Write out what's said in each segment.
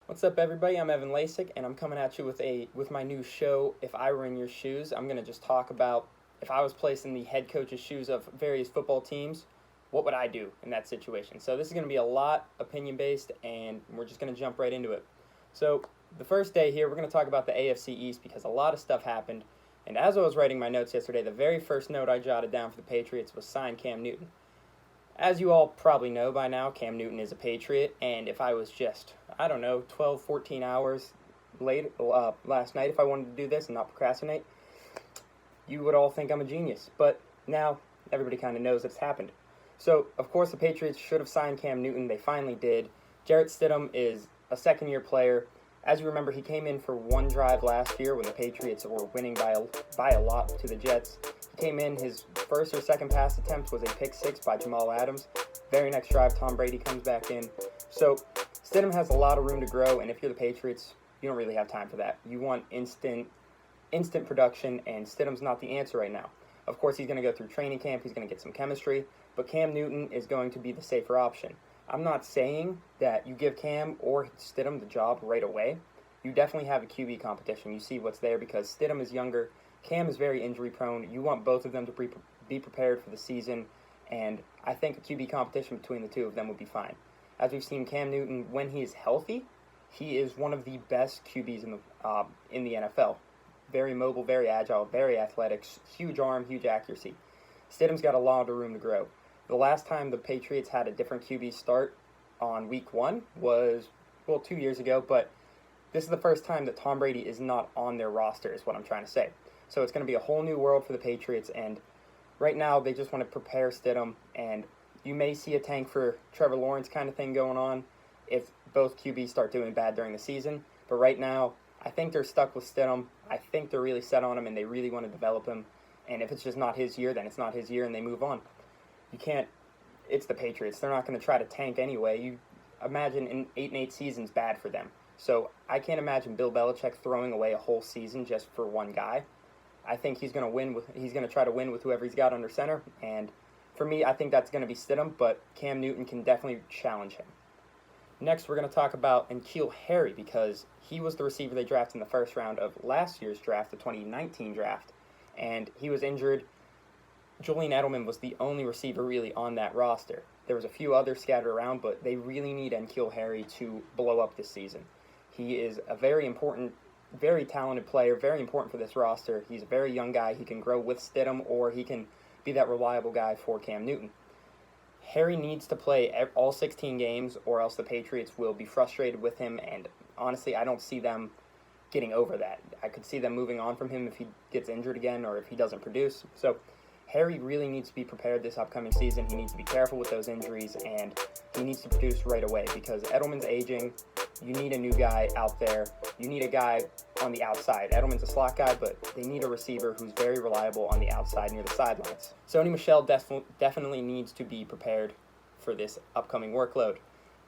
What's up, everybody? I'm Evan Lasek, and I'm coming at you with my new show. If I were in your shoes, I'm gonna just talk about if I was placed in the head coach's shoes of various football teams, what would I do in that situation? So this is gonna be a lot opinion based, and we're just gonna jump right into it. So the first day here, we're gonna talk about the AFC East because a lot of stuff happened. And as I was writing my notes yesterday, the very first note I jotted down for the Patriots was sign Cam Newton. As you all probably know by now, Cam Newton is a Patriot, and if I was just, 12, 14 hours late last night, if I wanted to do this and not procrastinate, you would all think I'm a genius. But now, everybody kind of knows it's happened. So, of course, the Patriots should have signed Cam Newton. They finally did. Jarrett Stidham is a second-year player. As you remember, he came in for one drive last year when the Patriots were winning by a lot to the Jets. He came in, his first or second pass attempt was a pick six by Jamal Adams. Very next drive, Tom Brady comes back in. So Stidham has a lot of room to grow, and if you're the Patriots, you don't really have time for that. You want instant production, and Stidham's not the answer right now. Of course, he's going to go through training camp, he's going to get some chemistry, but Cam Newton is going to be the safer option. I'm not saying that you give Cam or Stidham the job right away. You definitely have a QB competition. You see what's there because Stidham is younger. Cam is very injury prone. You want both of them to be prepared for the season, and I think a QB competition between the two of them would be fine. As we've seen, Cam Newton, when he is healthy, he is one of the best QBs in the NFL. Very mobile, very agile, very athletic, huge arm, huge accuracy. Stidham's got a lot of room to grow. The last time the Patriots had a different QB start on week 1 was, 2 years ago, but this is the first time that Tom Brady is not on their roster, is what I'm trying to say. So it's going to be a whole new world for the Patriots, and right now they just want to prepare Stidham, and you may see a tank for Trevor Lawrence kind of thing going on if both QBs start doing bad during the season. But right now, I think they're stuck with Stidham. I think they're really set on him, and they really want to develop him. And if it's just not his year, then it's not his year, and they move on. It's the Patriots. They're not going to try to tank anyway. You imagine an 8-8 season's bad for them. So I can't imagine Bill Belichick throwing away a whole season just for one guy. I think he's going to try to win with whoever he's got under center. And for me, I think that's going to be Stidham, but Cam Newton can definitely challenge him. Next, we're going to talk about N'Keal Harry because he was the receiver they drafted in the first round of last year's draft, the 2019 draft, and he was injured. Julian Edelman was the only receiver really on that roster. There was a few others scattered around, but they really need N'Keal Harry to blow up this season. He is a very important, very talented player, very important for this roster. He's a very young guy. He can grow with Stidham, or he can be that reliable guy for Cam Newton. Harry needs to play all 16 games, or else the Patriots will be frustrated with him, and honestly, I don't see them getting over that. I could see them moving on from him if he gets injured again or if he doesn't produce. So Harry really needs to be prepared this upcoming season. He needs to be careful with those injuries, and he needs to produce right away because Edelman's aging. You need a new guy out there. You need a guy on the outside. Edelman's a slot guy, but they need a receiver who's very reliable on the outside near the sidelines. Sony Michel definitely needs to be prepared for this upcoming workload.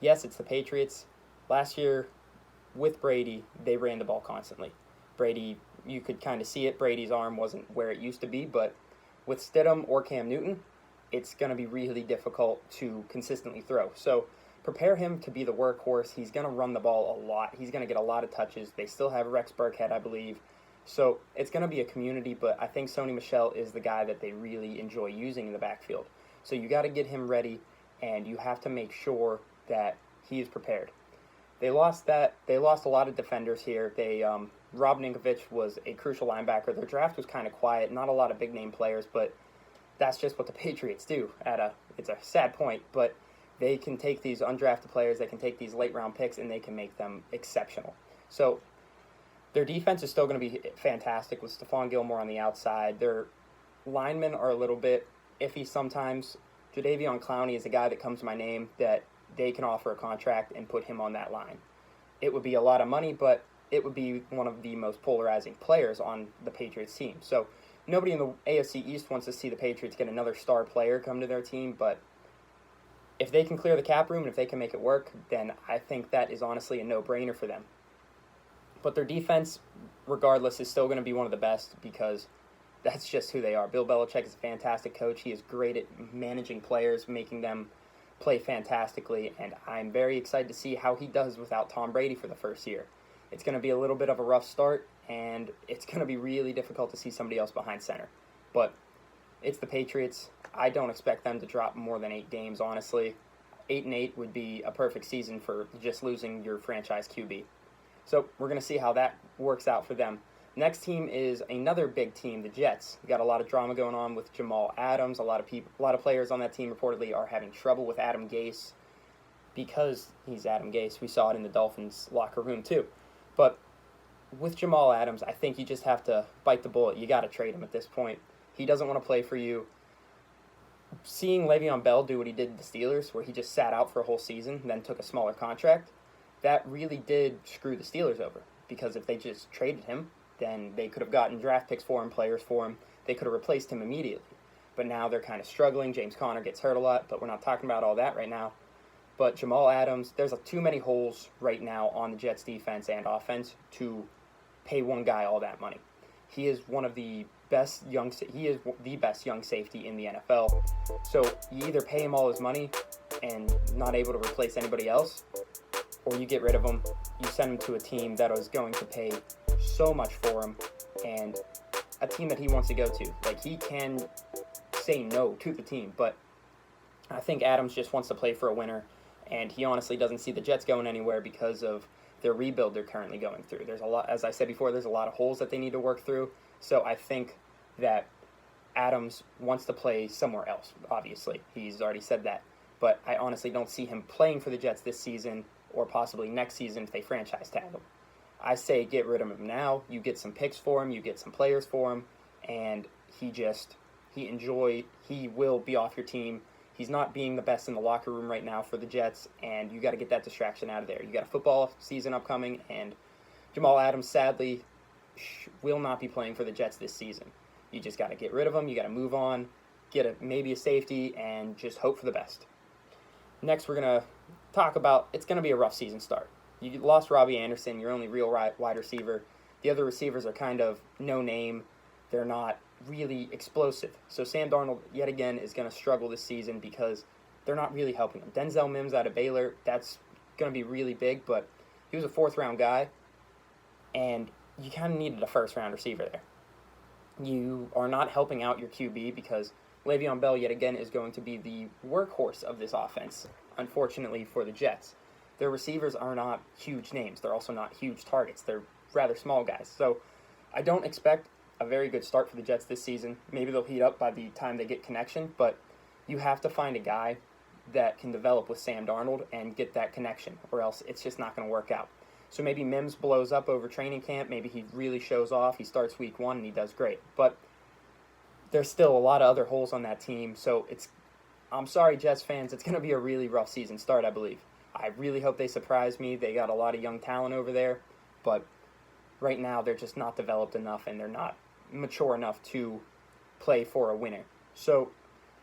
Yes, it's the Patriots. Last year, with Brady, they ran the ball constantly. Brady, you could kind of see it. Brady's arm wasn't where it used to be, but with Stidham or Cam Newton, it's going to be really difficult to consistently throw. So prepare him to be the workhorse. He's going to run the ball a lot. He's going to get a lot of touches. They still have Rex Burkhead, I believe. So it's going to be a community, but I think Sony Michel is the guy that they really enjoy using in the backfield. So you got to get him ready, and you have to make sure that he is prepared. They lost a lot of defenders here. Rob Ninkovich was a crucial linebacker. Their draft was kind of quiet, not a lot of big-name players, but that's just what the Patriots do. It's a sad point, but they can take these undrafted players, they can take these late-round picks, and they can make them exceptional. So their defense is still going to be fantastic with Stephon Gilmore on the outside. Their linemen are a little bit iffy sometimes. Jadeveon Clowney is a guy that comes to my name that they can offer a contract and put him on that line. It would be a lot of money, but it would be one of the most polarizing players on the Patriots team. So nobody in the AFC East wants to see the Patriots get another star player come to their team, but if they can clear the cap room and if they can make it work, then I think that is honestly a no-brainer for them. But their defense, regardless, is still going to be one of the best because that's just who they are. Bill Belichick is a fantastic coach. He is great at managing players, making them play fantastically, and I'm very excited to see how he does without Tom Brady for the first year. It's going to be a little bit of a rough start, and it's going to be really difficult to see somebody else behind center. But it's the Patriots. I don't expect them to drop more than 8 games, honestly. 8-8 would be a perfect season for just losing your franchise QB. So we're going to see how that works out for them. Next team is another big team, the Jets. We got a lot of drama going on with Jamal Adams. A lot of players on that team reportedly are having trouble with Adam Gase because he's Adam Gase. We saw it in the Dolphins locker room too. But with Jamal Adams, I think you just have to bite the bullet. You got to trade him at this point. He doesn't want to play for you. Seeing Le'Veon Bell do what he did to the Steelers, where he just sat out for a whole season and then took a smaller contract, that really did screw the Steelers over. Because if they just traded him, then they could have gotten draft picks for him, players for him. They could have replaced him immediately. But now they're kind of struggling. James Conner gets hurt a lot, but we're not talking about all that right now. But Jamal Adams, there's too many holes right now on the Jets defense and offense to pay one guy all that money. He is the best young safety in the NFL. So you either pay him all his money and not able to replace anybody else, or you get rid of him, you send him to a team that is going to pay so much for him, and a team that he wants to go to. Like, he can say no to the team, but I think Adams just wants to play for a winner, and he honestly doesn't see the Jets going anywhere because of their rebuild they're currently going through. There's a lot, as I said before, there's a lot of holes that they need to work through, so I think that Adams wants to play somewhere else, obviously. He's already said that, but I honestly don't see him playing for the Jets this season or possibly next season if they franchise tag him. I say get rid of him now. You get some picks for him, you get some players for him, and he will be off your team. He's not being the best in the locker room right now for the Jets, and you got to get that distraction out of there. You got a football season upcoming, and Jamal Adams sadly will not be playing for the Jets this season. You just got to get rid of him. You got to move on, maybe a safety, and just hope for the best. Next, we're going to talk about, it's going to be a rough season start. You lost Robbie Anderson, your only real wide receiver. The other receivers are kind of no name. They're not really explosive. So Sam Darnold, yet again, is going to struggle this season because they're not really helping him. Denzel Mims out of Baylor, that's going to be really big, but he was a 4th-round guy, and you kind of needed a first-round receiver there. You are not helping out your QB because Le'Veon Bell, yet again, is going to be the workhorse of this offense, unfortunately for the Jets. Their receivers are not huge names. They're also not huge targets. They're rather small guys. So I don't expect a very good start for the Jets this season. Maybe they'll heat up by the time they get connection, but you have to find a guy that can develop with Sam Darnold and get that connection, or else it's just not going to work out. So maybe Mims blows up over training camp. Maybe he really shows off. He starts week 1 and he does great. But there's still a lot of other holes on that team. So I'm sorry, Jets fans. It's going to be a really rough season start, I believe. I really hope they surprise me. They got a lot of young talent over there, but right now they're just not developed enough and they're not mature enough to play for a winner. So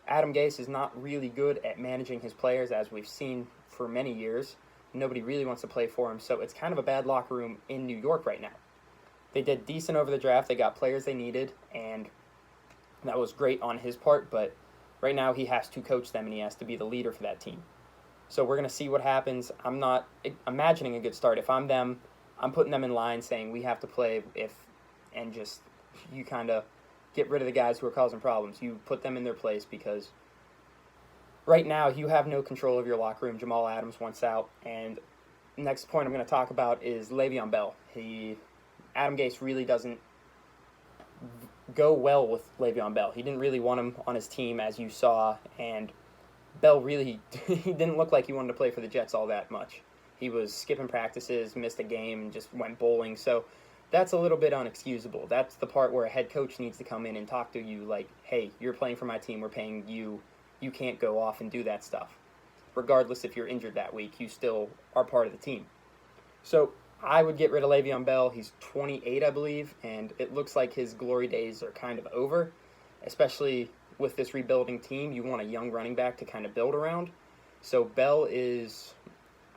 Adam Gase is not really good at managing his players, as we've seen for many years. Nobody really wants to play for him, so it's kind of a bad locker room in New York right now. They did decent over the draft. They got players they needed, and that was great on his part, but right now he has to coach them and he has to be the leader for that team. So we're going to see what happens. I'm not imagining a good start. If I'm them, I'm putting them in line saying we have to play and just you kind of get rid of the guys who are causing problems. You put them in their place because right now you have no control of your locker room. Jamal Adams wants out. And next point I'm going to talk about is Le'Veon Bell. Adam Gase really doesn't go well with Le'Veon Bell. He didn't really want him on his team, as you saw, and Bell really he didn't look like he wanted to play for the Jets all that much. He was skipping practices, missed a game, and just went bowling. So that's a little bit unexcusable. That's the part where a head coach needs to come in and talk to you like, hey, you're playing for my team, we're paying you, you can't go off and do that stuff. Regardless if you're injured that week, you still are part of the team. So I would get rid of Le'Veon Bell. He's 28, I believe, and it looks like his glory days are kind of over, especially with this rebuilding team. You want a young running back to kind of build around. So Bell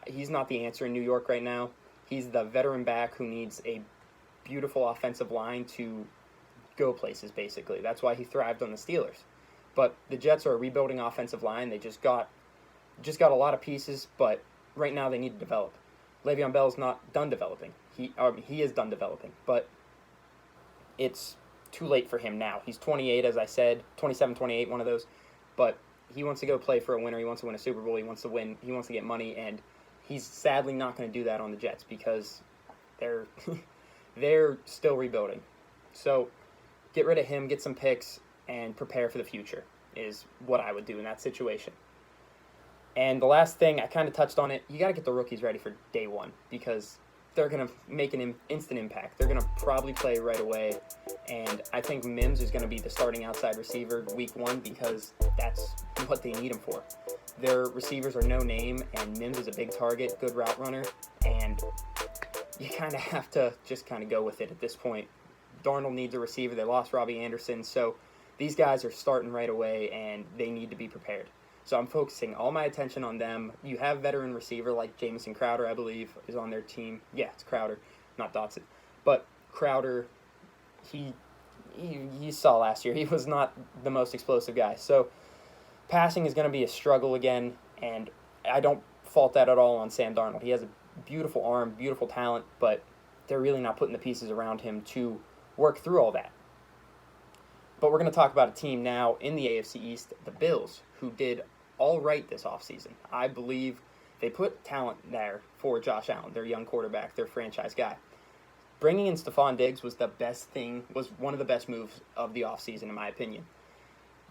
he's not the answer in New York right now. He's the veteran back who needs a beautiful offensive line to go places, basically. That's why he thrived on the Steelers. But the Jets are a rebuilding offensive line. They just got just got a lot of pieces, but right now they need to develop. Le'Veon Bell's not done developing. He is done developing, but it's too late for him now. He's 28, as I said, 27, 28, one of those, but he wants to go play for a winner. He wants to win a Super Bowl. He wants to win. He wants to get money, and he's sadly not going to do that on the Jets because they're they're still rebuilding. So get rid of him, get some picks, and prepare for the future is what I would do in that situation. And the last thing, I kind of touched on it, you got to get the rookies ready for day one because they're going to make an instant impact. They're going to probably play right away, and I think Mims is going to be the starting outside receiver week 1 because that's what they need him for. Their receivers are no name, and Mims is a big target, good route runner, and you kind of have to just kind of go with it at this point. Darnold needs a receiver. They lost Robbie Anderson, so these guys are starting right away, and they need to be prepared. So I'm focusing all my attention on them. You have veteran receiver like Jamison Crowder, I believe, is on their team. Yeah, it's Crowder, not Dotson. But Crowder, he saw last year, he was not the most explosive guy. So passing is going to be a struggle again, and I don't fault that at all on Sam Darnold. He has a beautiful arm, beautiful talent, but they're really not putting the pieces around him to work through all that. But we're going to talk about a team now in the AFC East, the Bills, who did all right this offseason. I believe they put talent there for Josh Allen, their young quarterback, their franchise guy. Bringing in Stephon Diggs was one of the best moves of the offseason, in my opinion.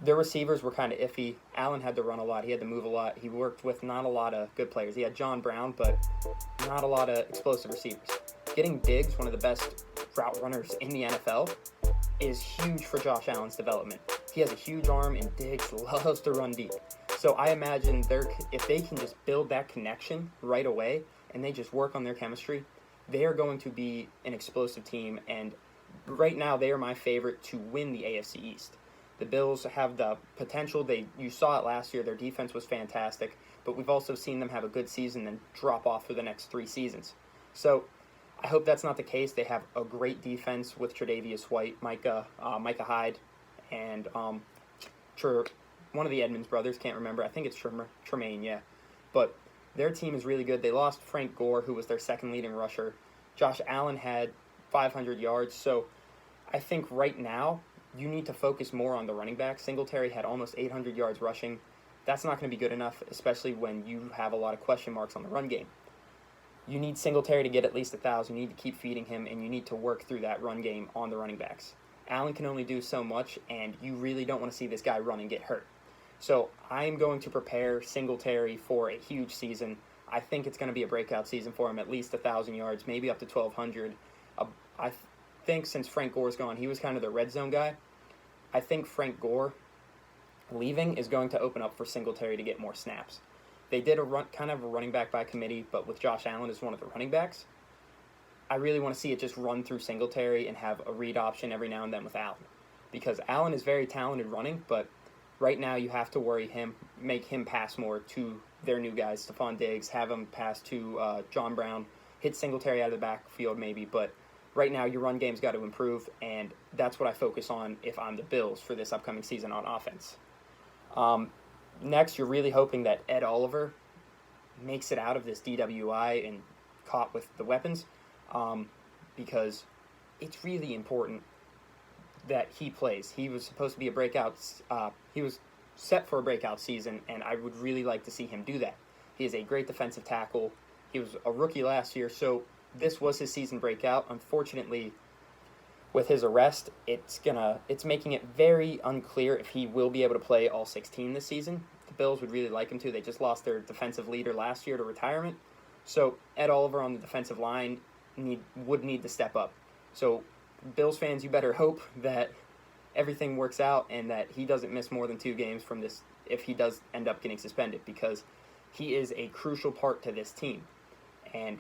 Their receivers were kind of iffy. Allen had to run a lot. He had to move a lot. He worked with not a lot of good players. He had John Brown, but not a lot of explosive receivers. Getting Diggs, one of the best route runners in the NFL, is huge for Josh Allen's development. He has a huge arm, and Diggs loves to run deep. So I imagine if they can just build that connection right away and they just work on their chemistry, they are going to be an explosive team. And right now, they are my favorite to win the AFC East. The Bills have the potential. You saw it last year. Their defense was fantastic, but we've also seen them have a good season and drop off for the next 3 seasons. So I hope that's not the case. They have a great defense with Tre'Davious White, Micah Hyde, and one of the Edmonds brothers, can't remember. I think it's Tremaine, yeah. But their team is really good. They lost Frank Gore, who was their second leading rusher. Josh Allen had 500 yards. So I think right now you need to focus more on the running back. Singletary had almost 800 yards rushing. That's not going to be good enough, especially when you have a lot of question marks on the run game. You need Singletary to get at least 1,000. You need to keep feeding him, and you need to work through that run game on the running backs. Allen can only do so much, and you really don't want to see this guy run and get hurt. So I'm going to prepare Singletary for a huge season. I think it's going to be a breakout season for him, at least 1,000 yards, maybe up to 1,200. I think since Frank Gore's gone, he was kind of the red zone guy. I think Frank Gore leaving is going to open up for Singletary to get more snaps. They did kind of a running back by committee, but with Josh Allen as one of the running backs, I really want to see it just run through Singletary and have a read option every now and then with Allen. Because Allen is very talented running, but right now you have to make him pass more to their new guys, Stephon Diggs, have him pass to John Brown, hit Singletary out of the backfield maybe, but right now your run game's got to improve, and that's what I focus on if I'm the Bills for this upcoming season on offense. Next, you're really hoping that Ed Oliver makes it out of this DWI and caught with the weapons, because it's really important that he plays. He was supposed to be he was set for a breakout season, and I would really like to see him do that. He is a great defensive tackle. He was a rookie last year, so this was his season breakout. Unfortunately, with his arrest, it's making it very unclear if he will be able to play all 16 this season. The Bills would really like him to. They just lost their defensive leader last year to retirement. So Ed Oliver on the defensive line would need to step up. So Bills fans, you better hope that everything works out and that he doesn't miss more than 2 games from this if he does end up getting suspended, because he is a crucial part to this team. And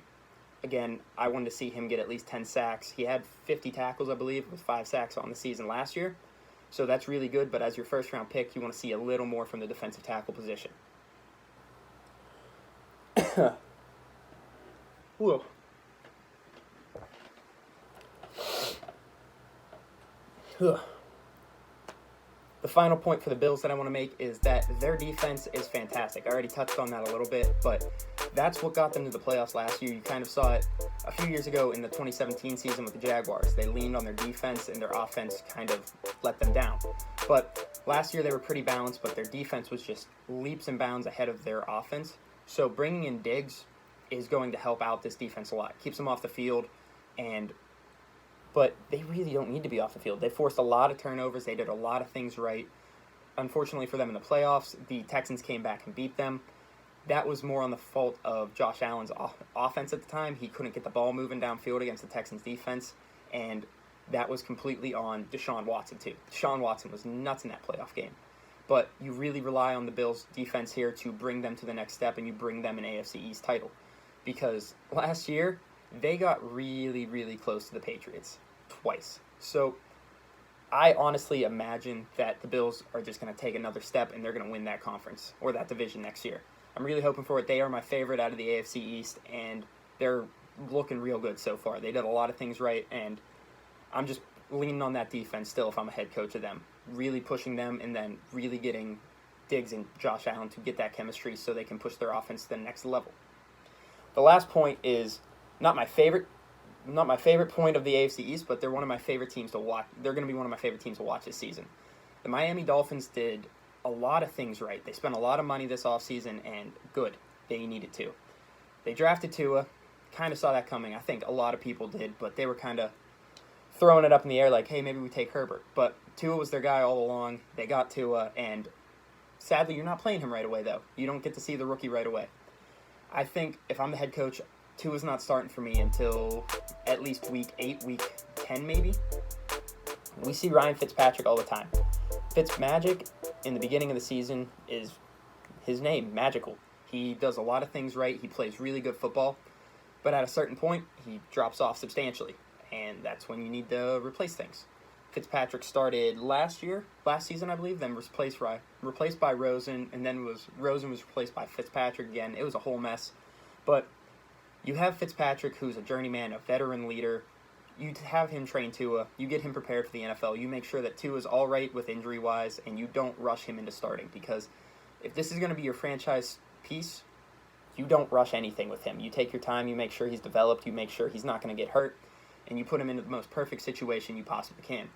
again, I wanted to see him get at least 10 sacks. He had 50 tackles, I believe, with 5 sacks on the season last year. So that's really good, but as your first-round pick, you want to see a little more from the defensive tackle position. Whoa. The final point for the Bills that I want to make is that their defense is fantastic. I already touched on that a little bit, but that's what got them to the playoffs last year. You kind of saw it a few years ago in the 2017 season with the Jaguars. They leaned on their defense, and their offense kind of let them down. But last year they were pretty balanced, but their defense was just leaps and bounds ahead of their offense. So bringing in Diggs is going to help out this defense a lot. Keeps them off the field, but they really don't need to be off the field. They forced a lot of turnovers. They did a lot of things right. Unfortunately for them in the playoffs, the Texans came back and beat them. That was more on the fault of Josh Allen's offense at the time. He couldn't get the ball moving downfield against the Texans defense, and that was completely on Deshaun Watson too. Deshaun Watson was nuts in that playoff game. But you really rely on the Bills' defense here to bring them to the next step, and you bring them an AFC East title. Because last year, they got really, really close to the Patriots twice. So I honestly imagine that the Bills are just going to take another step and they're going to win that conference or that division next year. I'm really hoping for it. They are my favorite out of the AFC East, and they're looking real good so far. They did a lot of things right, and I'm just leaning on that defense still if I'm a head coach of them. Really pushing them and then really getting Diggs and Josh Allen to get that chemistry so they can push their offense to the next level. The last point is not my favorite point of the AFC East, but they're one of my favorite teams to watch. They're going to be one of my favorite teams to watch this season. The Miami Dolphins did a lot of things right. They spent a lot of money this offseason, and good. They needed to. They drafted Tua. Kind of saw that coming. I think a lot of people did, but they were kind of throwing it up in the air like, hey, maybe we take Herbert. But Tua was their guy all along. They got Tua, and sadly, you're not playing him right away, though. You don't get to see the rookie right away. I think if I'm the head coach, Tua's not starting for me until at least week 8, week 10 maybe. We see Ryan Fitzpatrick all the time. Fitzmagic in the beginning of the season is his name, magical. He does a lot of things right. He plays really good football. But at a certain point, he drops off substantially. And that's when you need to replace things. Fitzpatrick started last season, I believe, then replaced by Rosen, and then Rosen was replaced by Fitzpatrick again. It was a whole mess. But you have Fitzpatrick, who's a journeyman, a veteran leader. You have him train Tua. You get him prepared for the NFL. You make sure that Tua's all right with injury-wise, and you don't rush him into starting. Because if this is going to be your franchise piece, you don't rush anything with him. You take your time. You make sure he's developed. You make sure he's not going to get hurt. And you put him into the most perfect situation you possibly can.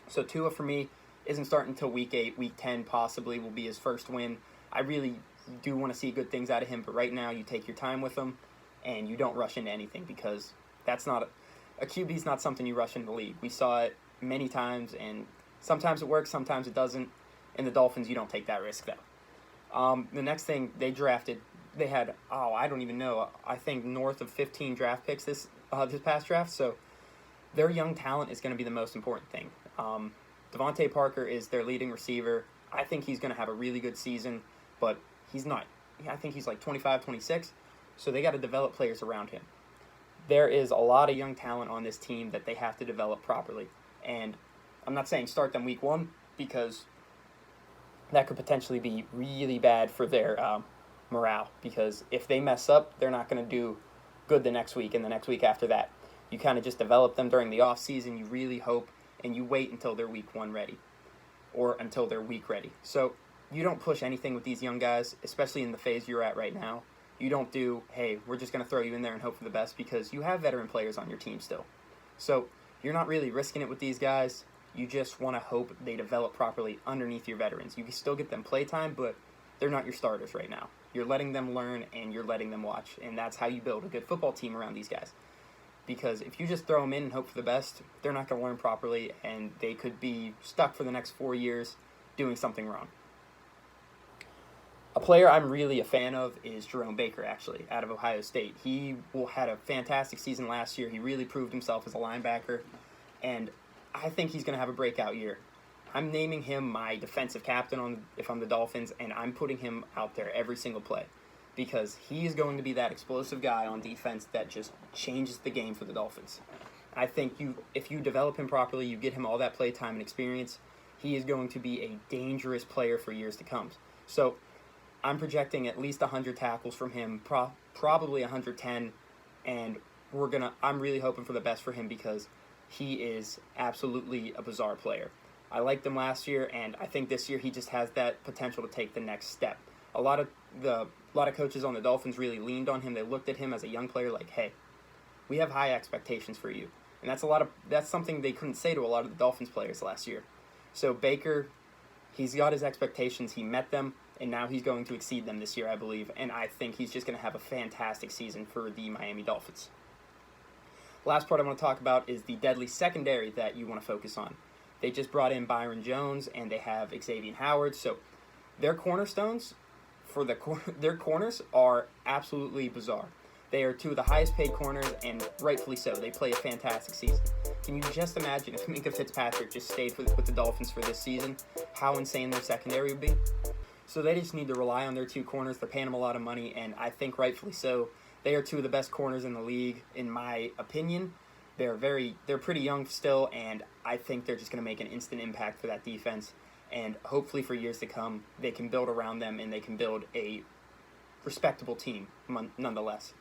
So Tua, for me, isn't starting until week 8, week 10 possibly will be his first win. I really do want to see good things out of him, but right now you take your time with him and you don't rush into anything because that's not a QB's not something you rush into the league. We saw it many times, and sometimes it works, sometimes it doesn't. In the Dolphins, you don't take that risk, though. The next thing they drafted, they had, I don't even know, I think north of 15 draft picks this past draft, so their young talent is going to be the most important thing. Devontae Parker is their leading receiver. I think he's going to have a really good season, but he's not. I think he's like 25, 26, so they got to develop players around him. There is a lot of young talent on this team that they have to develop properly, and I'm not saying start them week 1 because that could potentially be really bad for their morale, because if they mess up, they're not going to do good the next week and the next week after that. You kind of just develop them during the off season. You really hope, and you wait until they're week 1 ready or until they're week ready. So you don't push anything with these young guys, especially in the phase you're at right now. You don't do, hey, we're just going to throw you in there and hope for the best, because you have veteran players on your team still. So you're not really risking it with these guys. You just want to hope they develop properly underneath your veterans. You can still get them playtime, but they're not your starters right now. You're letting them learn and you're letting them watch, and that's how you build a good football team around these guys. Because if you just throw them in and hope for the best, they're not going to learn properly, and they could be stuck for the next 4 years doing something wrong. A player I'm really a fan of is Jerome Baker, actually, out of Ohio State. He had a fantastic season last year. He really proved himself as a linebacker, and I think he's going to have a breakout year. I'm naming him my defensive captain if I'm the Dolphins, and I'm putting him out there every single play, because he is going to be that explosive guy on defense that just changes the game for the Dolphins. I think if you develop him properly, you get him all that play time and experience, he is going to be a dangerous player for years to come. So I'm projecting at least 100 tackles from him, probably 110, and I'm really hoping for the best for him because he is absolutely a bizarre player. I liked him last year, and I think this year he just has that potential to take the next step. A lot of coaches on the Dolphins really leaned on him. They looked at him as a young player like, hey, we have high expectations for you. And that's something they couldn't say to a lot of the Dolphins players last year. So Baker, he's got his expectations, he met them, and now he's going to exceed them this year, I believe. And I think he's just going to have a fantastic season for the Miami Dolphins. Last part I want to talk about is the deadly secondary that you want to focus on. They just brought in Byron Jones, and they have Xavier Howard. So their cornerstones for their corners are absolutely bizarre. They are two of the highest paid corners, and rightfully so. They play a fantastic season. Can you just imagine if Minkah Fitzpatrick just stayed with the Dolphins for this season, how insane their secondary would be? So they just need to rely on their two corners. They're paying them a lot of money, and I think rightfully so. They are two of the best corners in the league, in my opinion. They're pretty young still, and I think they're just going to make an instant impact for that defense. And hopefully for years to come, they can build around them, and they can build a respectable team nonetheless.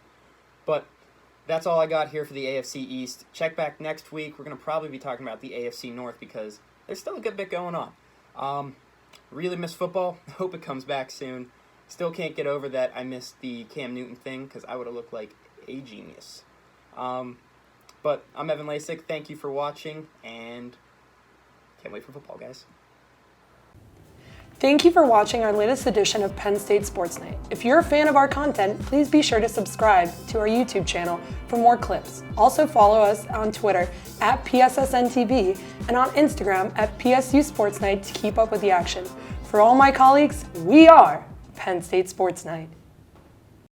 But that's all I got here for the AFC East. Check back next week. We're going to probably be talking about the AFC North because there's still a good bit going on. Really miss football. Hope it comes back soon. Still can't get over that I missed the Cam Newton thing because I would have looked like a genius. But I'm Evan Lasek. Thank you for watching, and can't wait for football, guys. Thank you for watching our latest edition of Penn State Sports Night. If you're a fan of our content, please be sure to subscribe to our YouTube channel for more clips. Also follow us on Twitter at PSSNTV and on Instagram at PSU Sports Night to keep up with the action. For all my colleagues, we are Penn State Sports Night.